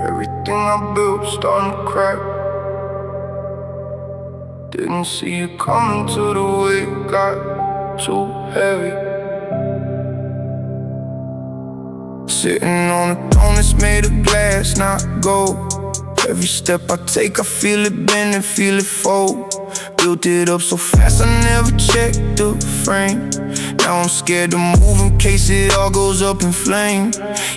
Everything I built starting to crack. Didn't see it coming till the weight got too heavy. Sitting on a throne that's made of glass, not gold. Every step I take, I feel it bend and feel it fold. Built it up so fast, I never checked the frame. Now I'm scared to move in case it all goes up in flame.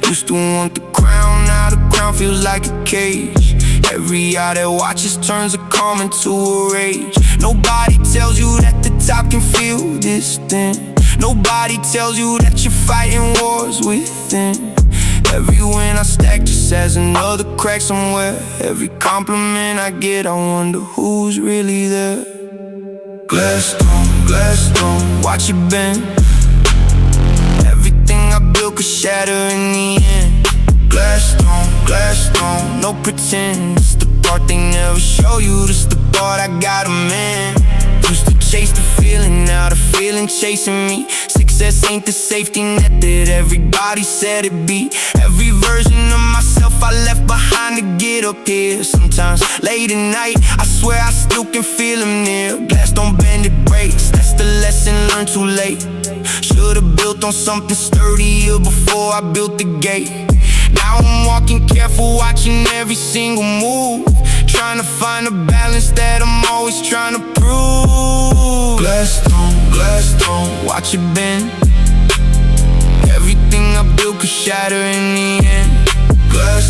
Used to want the crown, now the crown feels like a cage. Every eye that watches turns a calm into a rage. Nobody tells you that the top can feel distant. Nobody tells you that you're fighting wars within. Every win I stack just adds another crack somewhere. Every compliment I get, I wonder who's really there. Glass stone, watch it bend. Everything I built could shatter in the end. Glass stone, no pretend. It's the part they never show you, this the part I got 'em in. Used to chase the feeling, now the feeling chasing me. Success ain't the safety net that everybody said it'd be. Every version of myself I left behind to get up here. Sometimes late at night, I swear I still can feel them near. Glass don't bend, it breaks, that's the lesson learned too late. Should've built on something sturdier before I built the gate. Now I'm walking careful, watching every single move, trying to find a balance that I'm always trying to prove. Glass stone, watch it bend. Everything I built could shatter in the end. Glass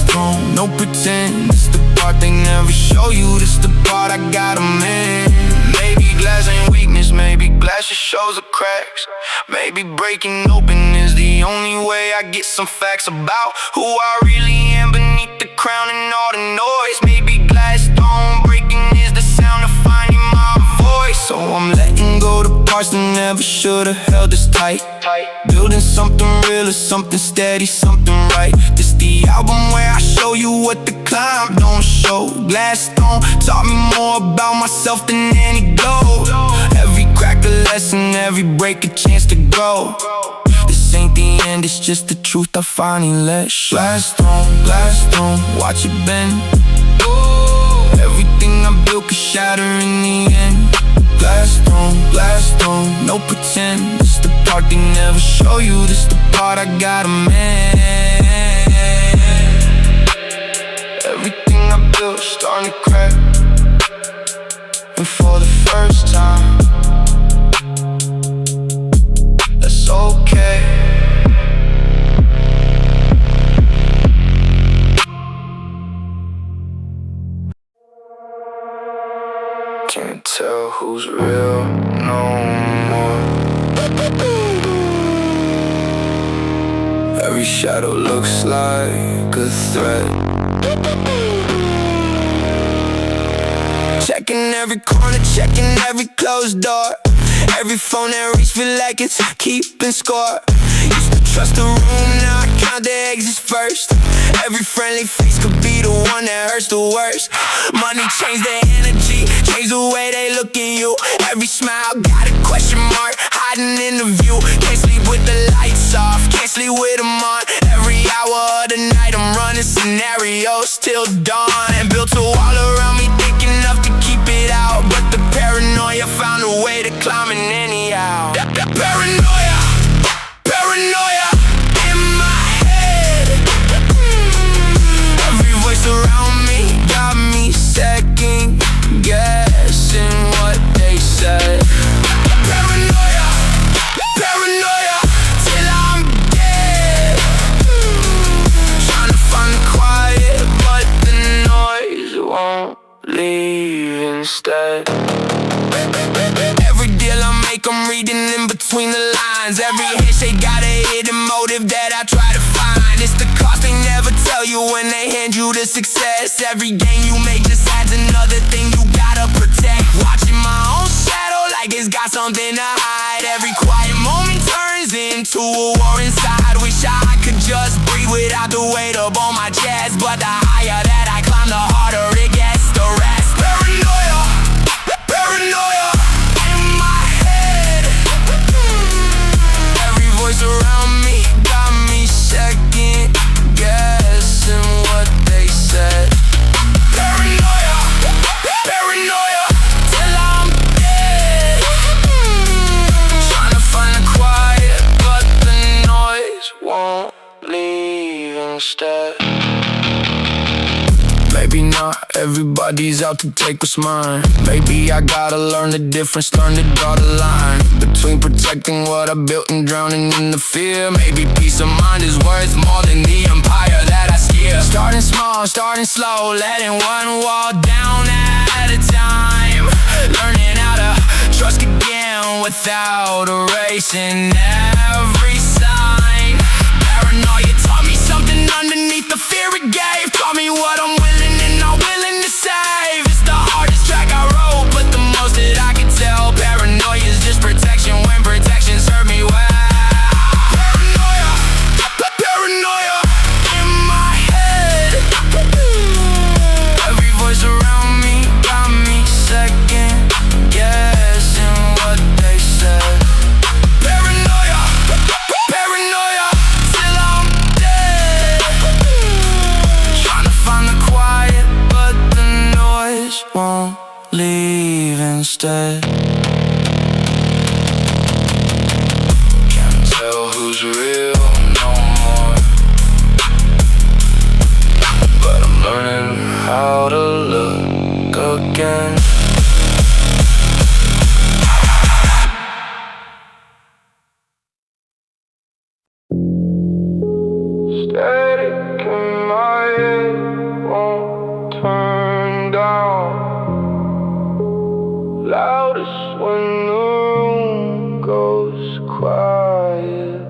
stone, no pretend. It's the part they never show you, this the part I got 'em in. Maybe glass ain't weakness, maybe glass just shows the cracks. Maybe breaking open is the only way I get some facts about who I really am beneath the crown and all the noise. Maybe glass stone breaking is the sound of finding my voice. So I'm letting go the parts that never should've held us tight. Building something real is something steady, something right. This the album where I show you what the climb don't show. Glass stone taught me more about myself than any gold. Every crack a lesson, every break a chance to grow. This ain't the end, it's just the truth I finally let show. Glass stone, watch it bend. Everything I built could shatter in the end. Glass stone, no pretend. It's the part they never show you, this the part I got 'em in. Everything I built starting to crack. And for the first time, that's okay. Can't tell who's real no more. Every shadow looks like a threat. Checking every corner, checking every closed door. Every phone that reads feel like it's keeping score. Used to trust the room, now I count the exits first. Every friendly face could be the one that hurts the worst. Money changed the energy, changed the way they look at you. Every smile got a question mark hiding in the view. Can't sleep with the lights off, can't sleep with them on. Every hour of the night I'm running scenarios till dawn. And built a wall around me thick enough to keep it out, but the paranoia found a way to climb in anyhow. Paranoia, paranoia in my head. Every voice around me got me second guessing what they said. Paranoia, paranoia till I'm dead. Trying to find the quiet, but the noise won't leave instead. Every deal I make, I'm reading in between the lines. Every handshake got a hidden motive that I try to find. It's the cost they never tell you when they hand you the success. Every game you make just adds another thing you gotta protect. Watching my own shadow like it's got something to hide. Every quiet moment turns into a war inside. Wish I could just breathe without the weight up on my chest, but the higher that I climb, the harder it gets to rest. Paranoia, paranoia in my head. Every voice around me got me second guessing won't leave instead. Maybe not everybody's out to take what's mine. Maybe I gotta learn the difference, learn to draw the line between protecting what I built and drowning in the fear. Maybe peace of mind is worth more than the empire that I steer. Starting small, starting slow, letting one wall down at a time. Learning how to trust again without erasing every sign. Paranoia taught me something underneath the fear it gave. Taught me what I'm willing and not willing to save. It's the hardest track I wrote, but the most that I can tell. Paranoia is just protection when protection served me well. Paranoia, paranoia in my head. Every voice around me got me second guessing what they said. Paranoia, paranoia till I'm dead. Trying to find the quiet, but the noise won't leave instead. Can't tell who's real no more, but I'm learning how to look again. Static in my head won't turn down. Loudest when the room goes quiet.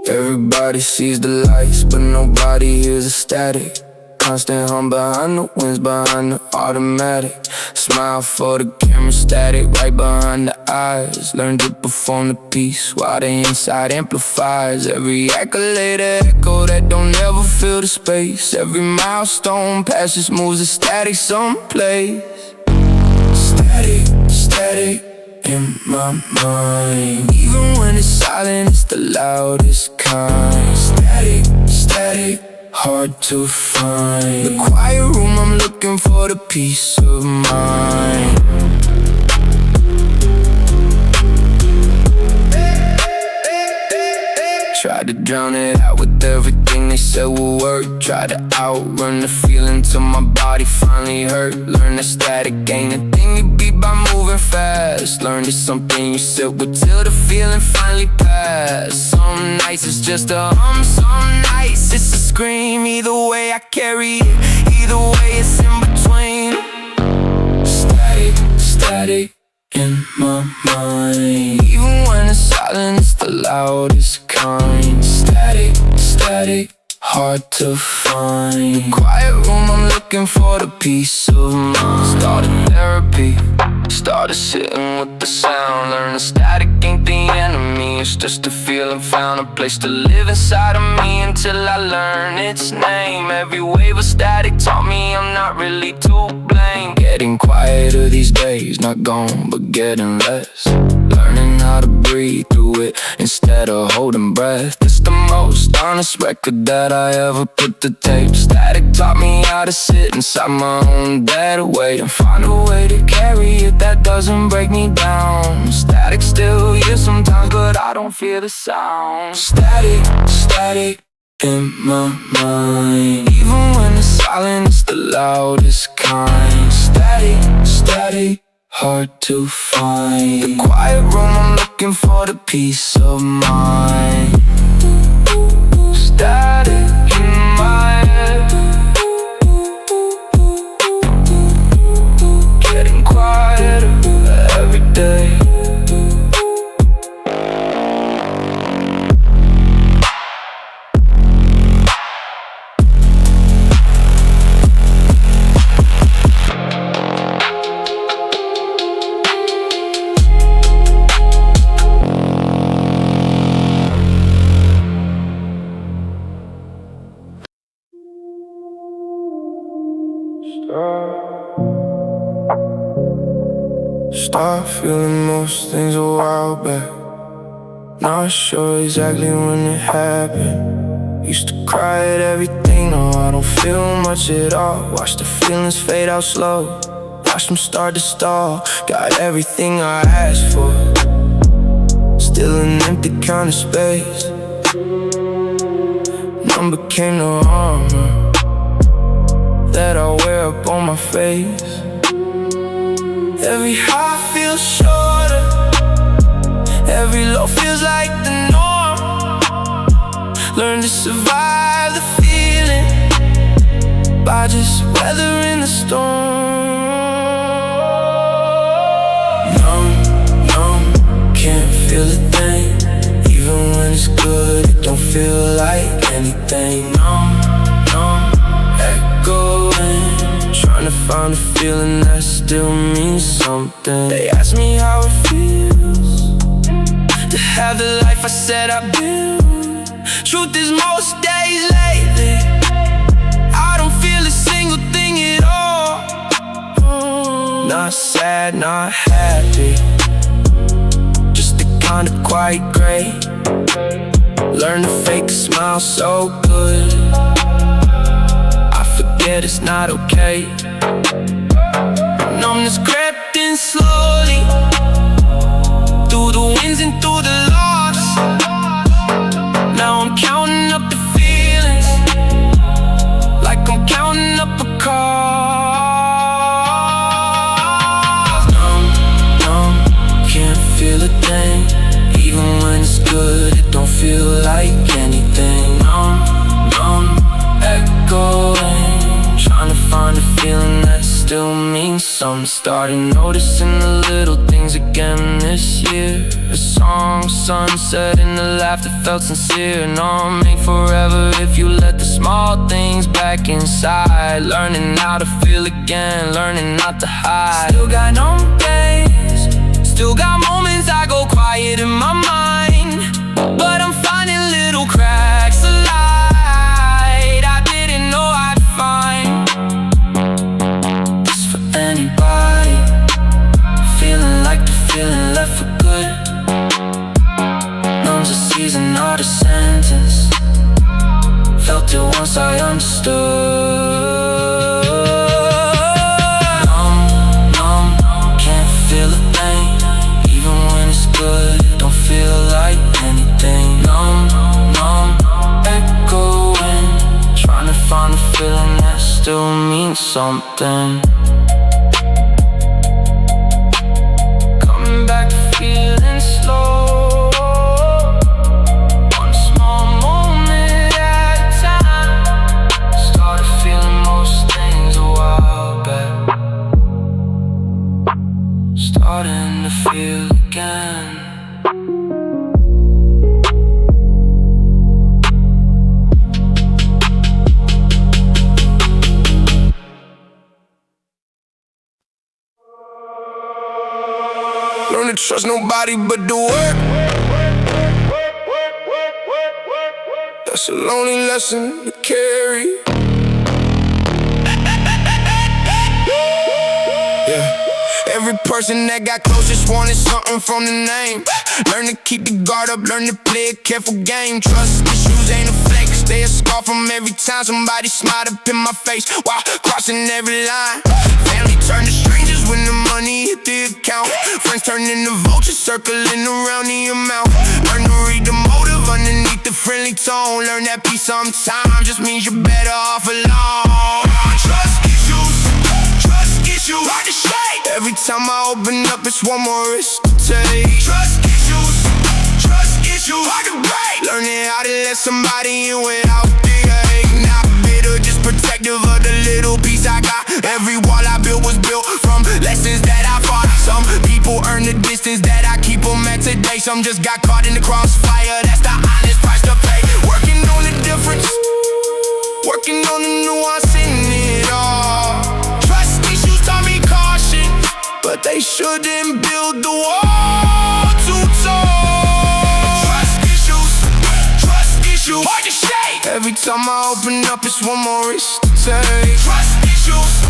Everybody sees the lights, but nobody hears the static. Constant hum behind the winds, behind the automatic. Smile for the camera, static right behind the eyes. Learn to perform the piece while the inside amplifies. Every accolade, an echo that don't ever fill the space. Every milestone passes, moves the static someplace. Static, static in my mind. Even when it's silent, it's the loudest kind. Static, static, hard to find. The quiet room, I'm looking for the peace of mind. Tried to drown it out with everything they said will work. Tried to outrun the feeling till my body finally hurt. Learn that static ain't a thing you beat by moving fast. Learn it's something you sit with till the feeling finally pass. Some nights it's just a hum, some nights it's a scream. Either way I carry it, either way it's in between. Static, static in my mind. Even when it's silent, it's the loudest kind. Static, static, hard to find. The quiet room, I'm looking for the peace of mind. Started therapy, started sitting with the sound. Learn the static ain't the enemy, it's just a feeling found. A place to live inside of me until I learn its name. Every wave of static taught me I'm not really to blame. Getting quieter these days, not gone but getting less. Learning how to breathe through it instead of holding breath. It's the most honest record that I ever put to tape. Static taught me how to sit inside my own dead weight and find a way to carry it that doesn't break me down. Static still here sometimes, but I don't fear the sound. Static, static in my mind. Even when it's silent, it's the loudest kind. Static, static, hard to find. The quiet room, I'm looking for the peace of mind. Static in my head, getting quieter every day. Start feeling most things a while back. Not sure exactly when it happened. Used to cry at everything, now I don't feel much at all. Watch the feelings fade out slow. watched from start to stall. Got everything I asked for, still an empty kind of space. Numb became the armor that I wear up on my face. Every high feels shorter, every low feels like the norm. Learn to survive the feeling by just weathering the storm. Numb, can't feel a thing. Even when it's good, it don't feel like anything. Numb, echoing, trying to find a feeling that still means something. They ask me how it feels to have the life I said I built. Truth is, most days lately I don't feel a single thing at all. Not sad, not happy, just a kind of quiet gray. Learn to fake a smile so good I forget it's not okay. Numbness crept in slowly through the wins and through the loss. Now I'm counting up the feelings like I'm counting up a cause. Numb, can't feel a thing. Even when it's good, it don't feel like anything. Numb, echoing, trying to find a feeling that still means something. Started noticing the little things again this year. A song, sunset, and the laughter felt sincere. And I'll make forever if you let the small things back inside. Learning how to feel again, learning not to hide. Still got numb days, still got moments I go quiet in my mind, but I'm finding little cracks of light I didn't know I'd find. This for anybody feeling like the feeling left for good. Numb's a season, not a sentence. Felt it once I understood. Numb, can't feel a thing. Even when it's good, it don't feel like anything. Numb, echoing, trying to find a feeling that still means something. Coming back to feeling slow, one small moment at a time. Started feeling most things a while back, starting to feel again. Learn to trust nobody but the work. That's a lonely lesson to carry. Yeah. Every person that got closest wanted something from the name. Learn to keep the guard up, learn to play a careful game. Trust issues ain't a flex, they a scar from every time somebody smiled up in my face while crossing every line. Family turn to strangers when the money hit the account. Friends turn into vultures circling around the amount. Learn to read the motive underneath the friendly tone. Learn that peace sometimes just means you're better off alone. Trust issues, hard to shake. Every time I open up, it's one more risk to take. Trust issues, hard to break. Learning how to let somebody in without the hate. Not bitter, just protective of the little piece I got. Every wall I built was built from lessons that I fought. Some people earn the distance that I keep them at today. Some just got caught in the crossfire, that's the honest price to pay. Working on the difference, working on the nuance in it all. Trust issues taught me caution, but they shouldn't build the wall too tall. Trust issues, hard to shake. Every time I open up, it's one more risk to take. Trust issues,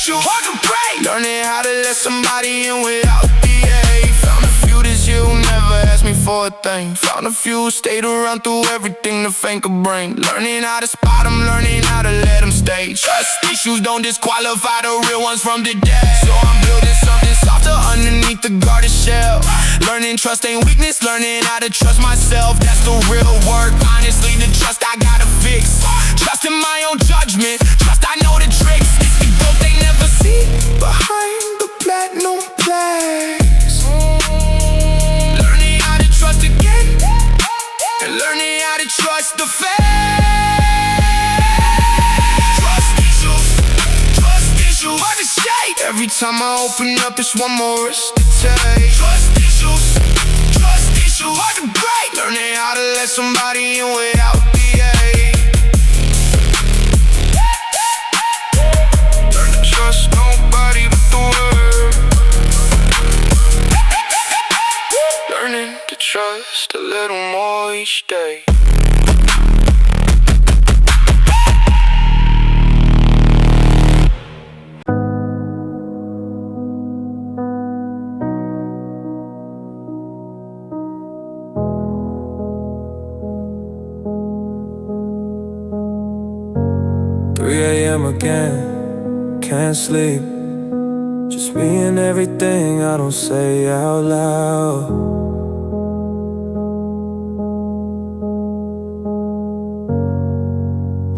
hard to break. Learning how to let somebody in without the hate. Found a few this year who never asked me for a thing. Found a few, stayed around through everything the fame could bring. Learning how to spot them, learning how to let them stay. Trust issues don't disqualify the real ones from the dead. So I'm building something softer underneath the guarded shell. Learning trust ain't weakness, learning how to trust myself. That's the real work, honestly the trust I gotta fix. Trust in my own judgment, trust I know the tricks. The growth they never see behind the platinum plaques. Learning how to trust again, and learning how to trust the facts. Trust issues, hard to shake. Every time I open up, it's one more risk to take. Trust issues, hard to break. Learning how to let somebody in without the aid. Learn to trust nobody but the word. Learning to trust a little more each day. 3 a.m. again, can't sleep. Just me and everything I don't say out loud.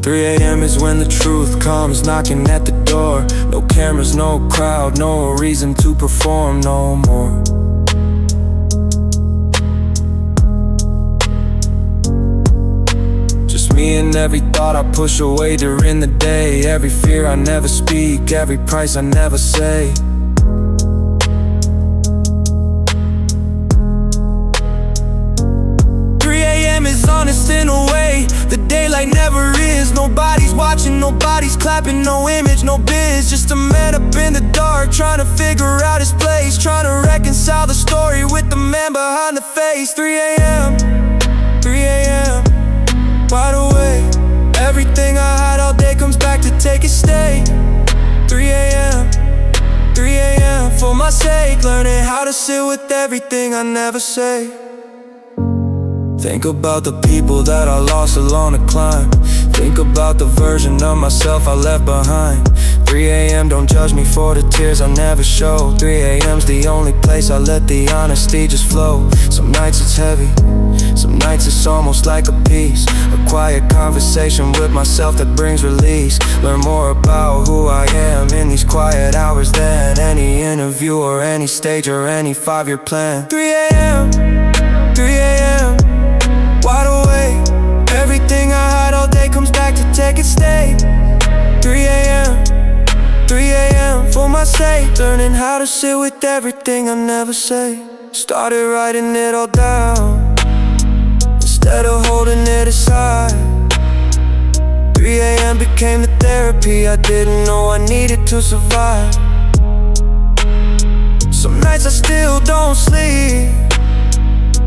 "3 a.m. is when the truth comes knocking at the door. No cameras, no crowd, no reason to perform no more. Just me and every thought I push away during the day. Every fear I never speak, every price I never say. Is honest in a way, the daylight never is. Nobody's watching, nobody's clapping, no image, no biz. Just a man up in the dark, trying to figure out his place, trying to reconcile the story with the man behind the face. 3 a.m., 3 a.m., wide awake. Everything I hide all day comes back to take its stay. 3 a.m., 3 a.m., for my sake, learning how to sit with everything I never say. Think about the people that I lost along the climb. Think about the version of myself I left behind. 3 a.m. don't judge me for the tears I never show. 3 a.m.'s the only place I let the honesty just flow. Some nights it's heavy, some nights it's almost like a peace. A quiet conversation with myself that brings release. Learn more about who I am in these quiet hours than any interview or any stage or any 5-year plan. 3 a.m., 3 a.m., wide awake. Everything I hide all day comes back to take its stay. 3 a.m., 3 a.m., for my sake, learning how to sit with everything I never say. Started writing it all down instead of holding it aside. 3 a.m. became the therapy I didn't know I needed to survive. Some nights I still don't sleep,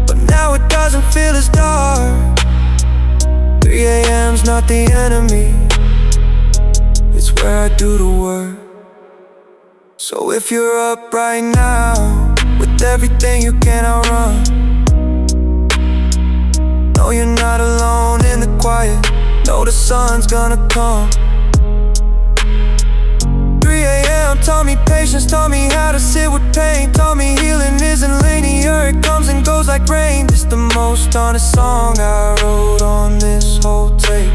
but now it doesn't feel as dark. 3 a.m.'s not the enemy, it's where I do the work. So if you're up right now, with everything you can't outrun, know you're not alone in the quiet, know the sun's gonna come. 3 a.m. taught me patience, taught me how to sit with pain, taught me healing isn't linear, it comes and goes like rain. This the most honest song I wrote on this whole tape.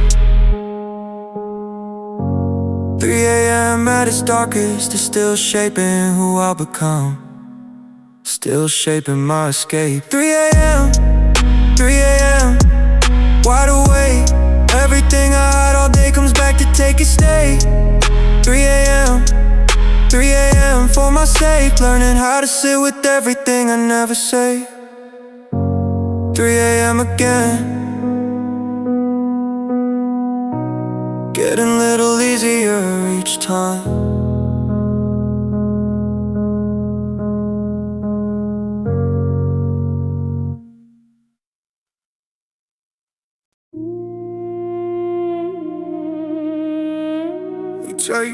3 a.m. at its darkest is still shaping who I'll become, still shaping my escape. 3 a.m., 3 a.m., wide awake. Everything I hide all day comes back to take its stay. 3 a.m., 3 a.m., for my sake, learning how to sit with everything I never say. 3 a.m. again, getting a little easier each time.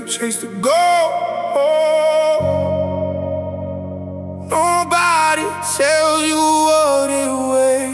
Chase the goal. Nobody tells you what it weighs.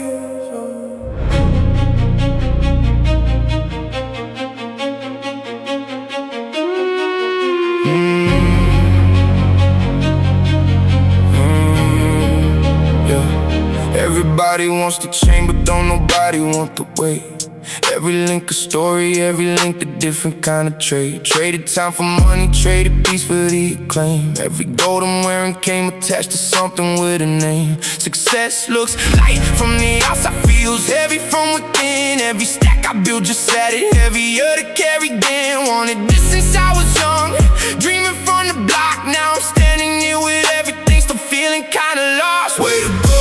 Everybody wants the chain, but don't nobody want the weight. Every link a story, every link a different kind of trade. Traded time for money, traded peace for the acclaim. Every gold I'm wearing came attached to something with a name. Success looks light from the outside, feels heavy from within. Every stack I built just sat it heavier to carry then. Wanted this since I was young, dreaming from the block. Now I'm standing here with everything, still feeling kinda lost. Way to go,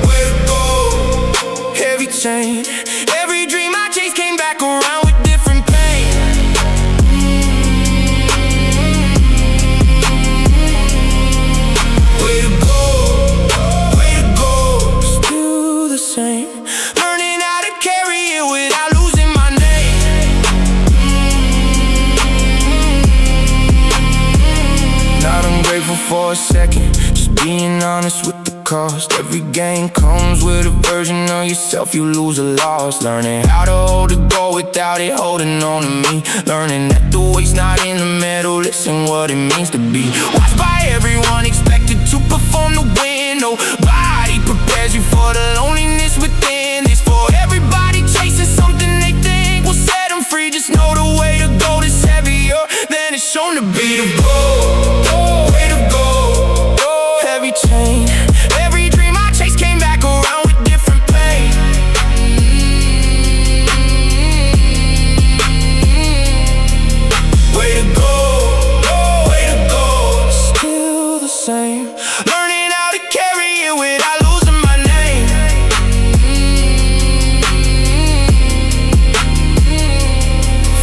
way to go. Heavy chain. Every dream I chased came back around with different pain. Way to go, way to go. Still the same, learning how to carry it without losing my name. Not ungrateful for a second, just being honest with the cost. Every game comes with a version of yourself you lose or lost. Learning how to hold the goal without it holding on to me. Learning that the weight's not in the middle, listen what it means to be watched by everyone, expected to perform to win. Nobody prepares you for the loneliness within. It's for everybody chasing something they think will set them free. Just know the way to go is heavier than it's shown to be. To go, way to go, heavy chain. Every dream I chased came back around with different pain. Way to go, way to go. Still the same, learning how to carry it without losing my name.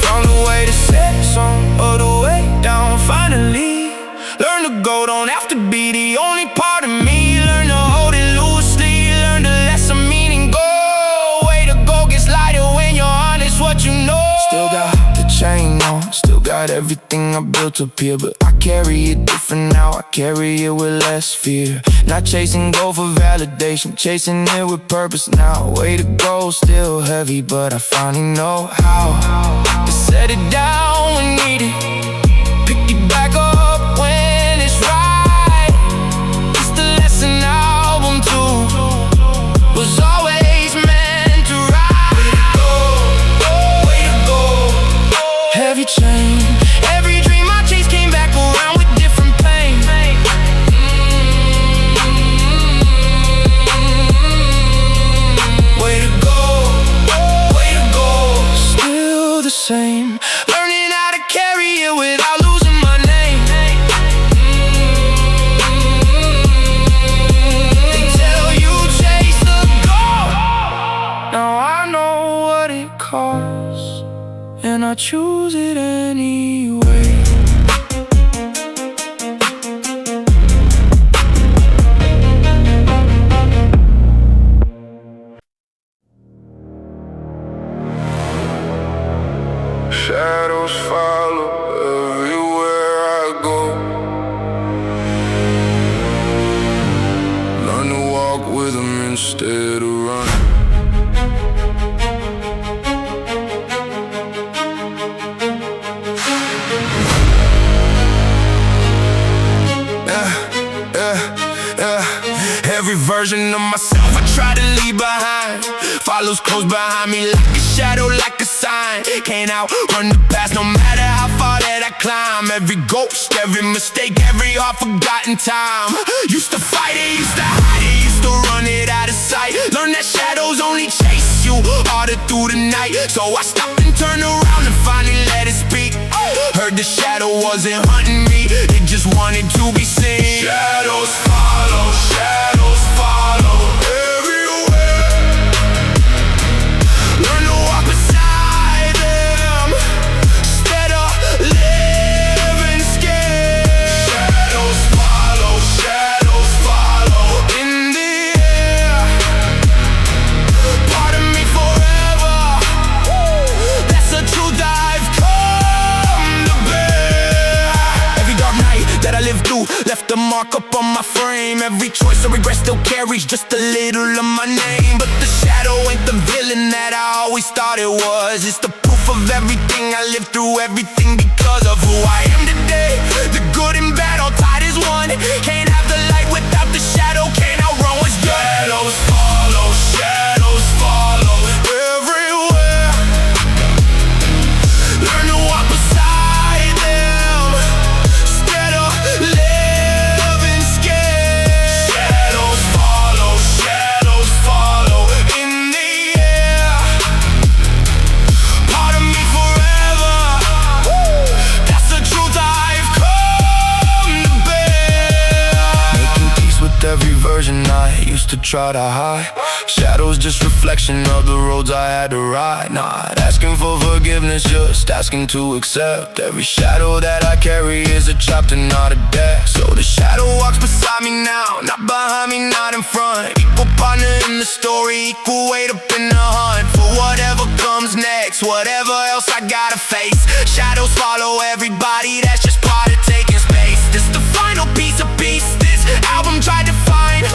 Found a way to set some other way down finally. Learn to go, don't have to be the only part of me. Learn to hold it loosely, learn to let some meaning go. Way to go gets lighter when you're honest what you know. Still got the chain on, still got everything I built up here, but I carry it different now, I carry it with less fear. Not chasing gold for validation, chasing it with purpose now. Way to go, still heavy, but I finally know how to set it down when needed, pick it back up when it's right. It's the lesson album too, was always meant to ride. Way to go, heavy chain. Every dream I chased came back around with different pain. Way to go, way to go. Still the same, learning how to carry it without losing my name. They tell you chase the goal, now I know what it costs, and I choose it anyway. Shadows follow everywhere I go. Learn to walk with them instead of running. Every version of myself I try to leave behind follows close behind me like a shadow, like a sign. Can't outrun the past no matter how far that I climb. Every ghost, every mistake, every half-forgotten time. Used to fight it, used to hide it, used to run it out of sight. Learn that shadows only chase you harder through the night. So I stopped and turned around and finally let it speak. Heard the shadow wasn't hunting me, it just wanted to be seen. Shadows follow, shadows follow everywhere. Learn to walk beside them instead of living scared. Shadows follow in the air. Part of me forever, that's the truth I've come to bear. Every dark night that I lived through left a mark up on my frame. Every choice or regret still carries just a little of my name. But the shadow ain't the villain that I always thought it was. It's the proof of everything I lived through, everything because of who I am today. The good and bad all tied as one. Can't have the light without the shadow, can't outrun what's good. Shadows night, used to try to hide. Shadows just reflection of the roads I had to ride. Not asking for forgiveness, just asking to accept. Every shadow that I carry is a chapter, not a death. So the shadow walks beside me now, not behind me, not in front. Equal partner in the story, equal weight up in the hunt. For whatever comes next, whatever else I gotta face. Shadows follow everybody, that's just part of taking space. This the final piece of peace this album tried to find.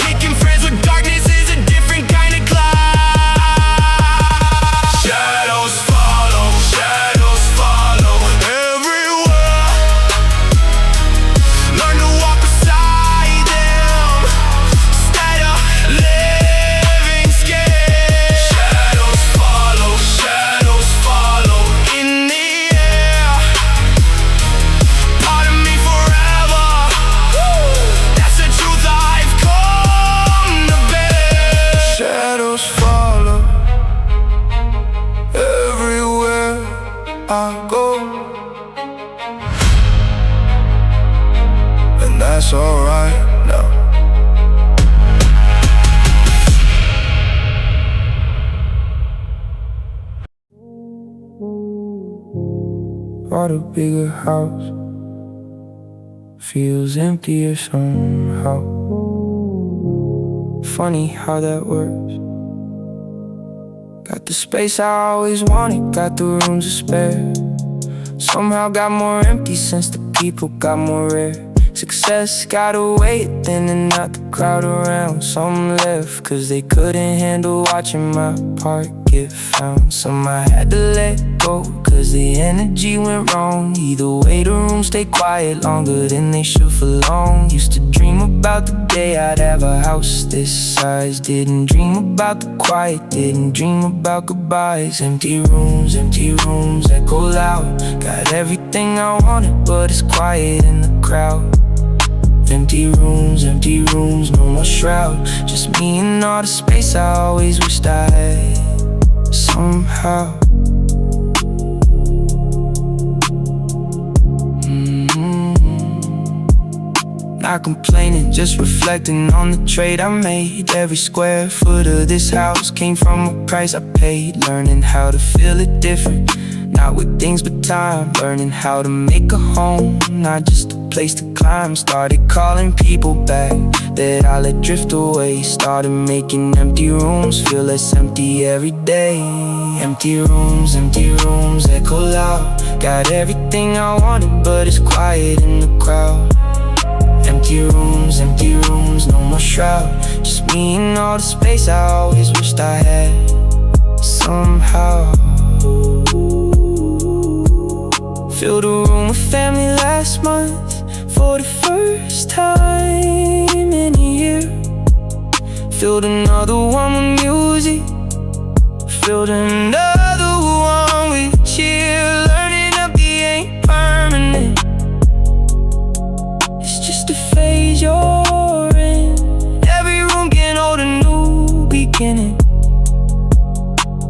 Making friends with darkness is a different kind of climb. Shadows follow everywhere. Learn to walk beside them instead of living scared. Shadows follow in the air. Part of me forever. That's the truth I've come to bear. Shadows follow everywhere I go, and that's alright now. Bought a bigger house, feels emptier somehow. Funny how that works. Got the space I always wanted, got the rooms to spare. Somehow got more empty since the people got more rare. Success got away, thinning out the crowd around. Some left cause they couldn't handle watching my part get found. Some I had to let go cause the energy went wrong. Either way the room stayed quiet longer than they should for long. Used to dream about the day I'd have a house this size. Didn't dream about the quiet, didn't dream about goodbyes. Empty rooms echo loud. Got everything I wanted but it's quiet in the crowd. Empty rooms, no more shroud. Just me and all the space I always wished I had. Somehow not complaining, just reflecting on the trade I made. Every square foot of this house came from a price I paid. Learning how to feel it different, not with things but time. Learning how to make a home, not just a place to climb. Started calling people back that I let drift away. Started making empty rooms feel less empty every day. Empty rooms echo loud. Got everything I wanted but it's quiet in the crowd. Empty rooms, no more shroud. Just me and all the space I always wished I had. Somehow filled a room with family last month for the first time in a year. Filled another one with music, filled another one with cheer. Learning empty ain't permanent, it's just a phase you're in. Every room can hold a new beginning,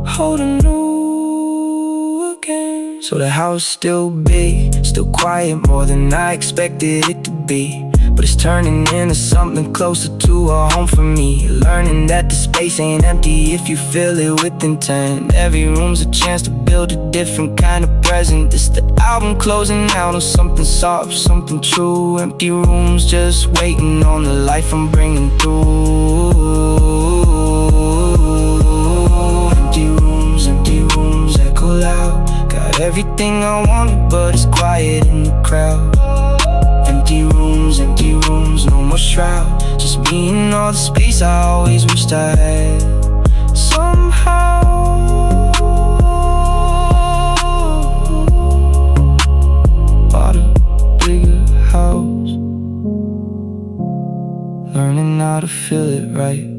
hold a new again. So the house still big, still quiet, more than I expected it to be. But it's turning into something closer to a home for me. Learning that the space ain't empty if you fill it with intent. Every room's a chance to build a different kind of present. This the album closing out on something soft, something true. Empty rooms just waiting on the life I'm bringing through. Empty rooms echo loud. Got everything I wanted but it's quiet in the crowd. Empty rooms, no more shroud. Just me and all the space I always wished I had. Somehow bought a bigger house, learning how to feel it right.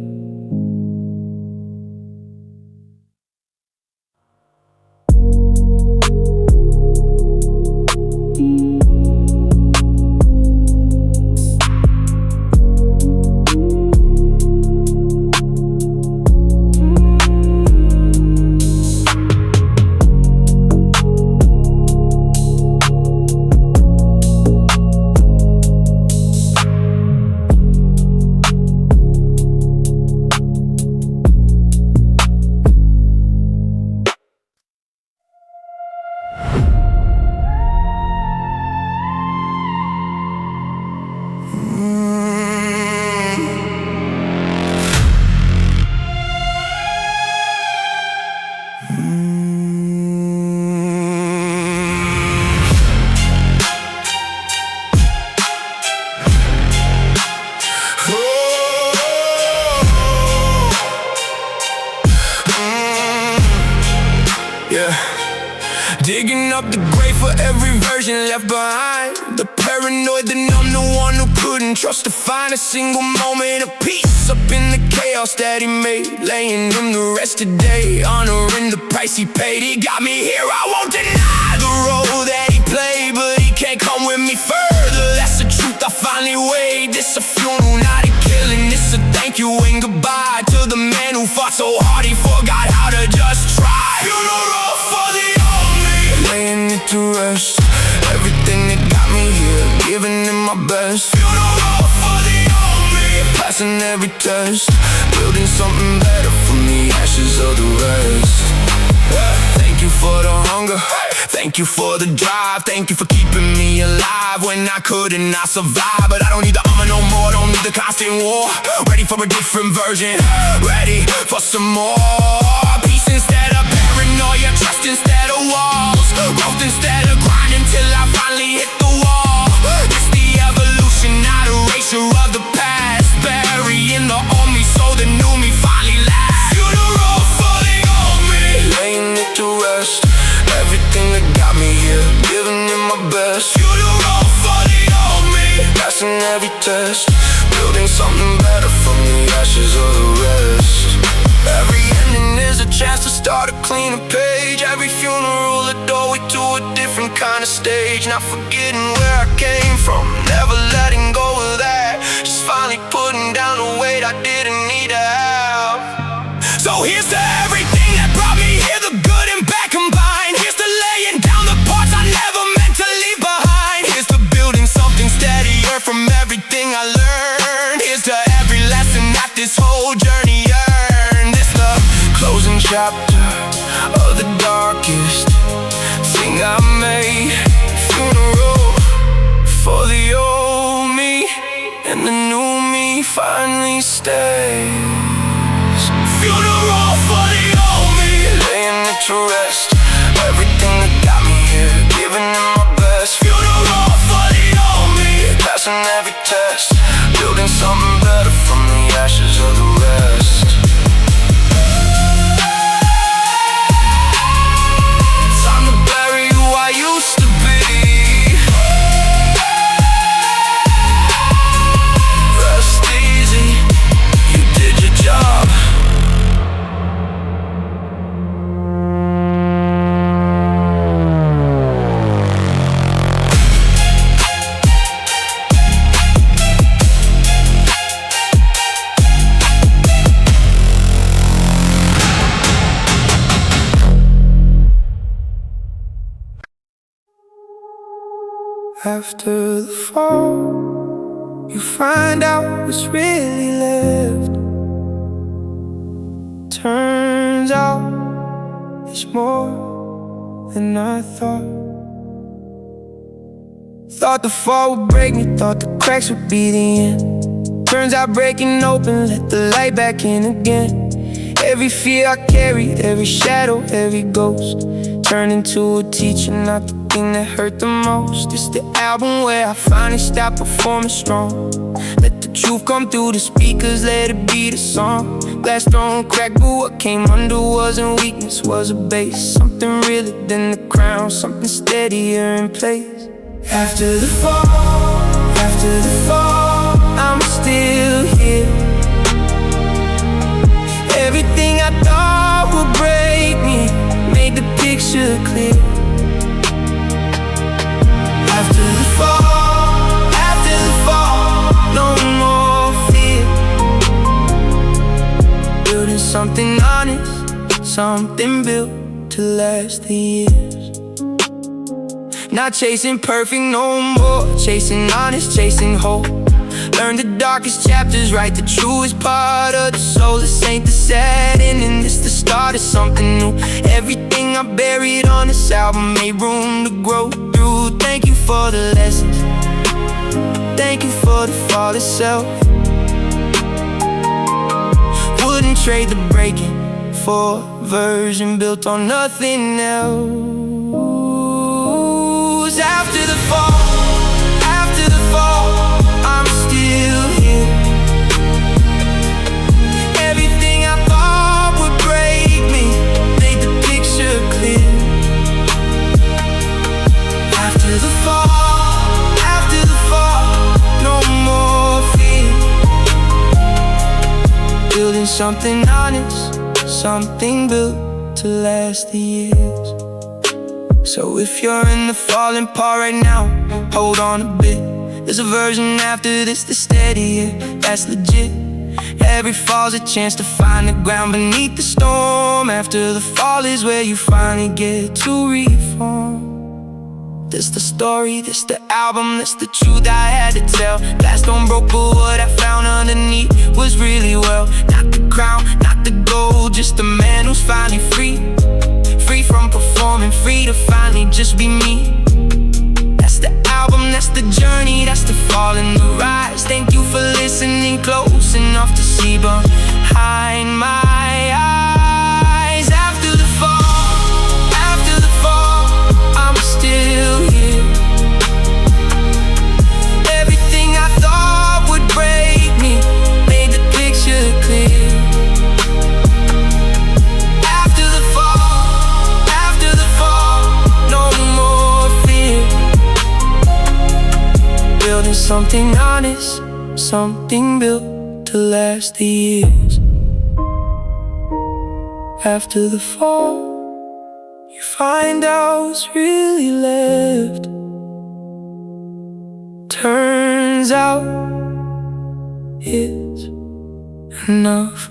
Digging up the grave for every version left behind. The paranoid, the numb, the one who couldn't trust to find a single moment of peace up in the chaos that he made, laying him to rest today, honoring the price he paid. He got me here, I won't deny the role that he played, but he can't come with me further. That's the truth I finally weighed. This a funeral, not a killing. This a thank you and goodbye to the man who fought so hard he forgot how to just try. Funeral for the old me, laying it to rest. Everything that got me here, giving him my best. Funeral for the old me, passing every test, building something better from the ashes of the rest. Thank you for the hunger, thank you for the drive, thank you for keeping me alive when I couldn't, I survived. But I don't need the armor no more, don't need the constant war. Ready for a different version, ready for some more. Peace instead of paranoia, trust instead of walls, growth instead of grinding till I finally hit the wall. It's the evolution, not erasure of the past, burying the old me so the new me finally lasts. Funeral for the old me, laying it to rest. Everything that got me here, giving it my best. Funeral for the old me, passing every test, building something better from the ashes of the rest. Every ending is a chance to start a cleaner page. Every funeral a doorway to a different kind of stage. Not forgetting where I came from, never letting go of that. Just finally putting down the weight I didn't need to have. So here's to everything that brought me here, the good and bad combined. Here's to laying down the parts I never meant to leave behind. Here's to building something steadier from everything I learned. Here's to every lesson that this whole journey earned. This the closing chapter of the darkest thing I made. Funeral for the old me, and the new me finally stays. Funeral for the old me, laying it to rest. Everything that got me here, giving it my best. Funeral for the old me, passing every test, building something better from the ashes of the rest. Time to bury who I used to be. Rest easy, you did your job. After the fall, you find out what's really left. Turns out it's more than I thought. Thought the fall would break me, thought the cracks would be the end. Turns out breaking open, let the light back in again. Every fear I carried, every shadow, every ghost, turned into a teacher, not the thing that hurt the most. It's the album where I finally stopped performing strong. Let the truth come through the speakers, let it be the song. Glass thrown crack, but what came under wasn't weakness, was a base. Something realer than the crown, something steadier in place. After the fall, I'm still here. Everything I thought would break me made the picture clear. After the fall, no more fear. Building something honest, something built to last the years. Not chasing perfect no more, chasing honest, chasing hope. Learn the darkest chapters, write the truest part of the soul. This ain't the sad ending, this the start of something new. Everything I buried on this album made room to grow through. Thank you for the lessons, thank you for the fall itself. Wouldn't trade the breaking for a version built on nothing else. After the fall, I'm still here. Everything I thought would break me made the picture clear. Building something honest, something built to last the years. So if you're in the falling part right now, hold on a bit. There's a version after this that's steadier, that's legit. Every fall's a chance to find the ground beneath the storm. After the fall is where you finally get to reform. This the story, this the album, this the truth I had to tell. Glass don't broke, but what I found underneath was really well. Not the crown, not the gold, just the man who's finally free. Free from performing, free to finally just be me. That's the album, that's the journey, that's the fall and the rise. Thank you for listening close enough to see behind my eyes. After the fall, I'm still here. Everything I thought would break me made the picture clear. After the fall, no more fear. Building something honest, something built to last the years. After the fall, you find out what's really left. Turns out it's enough.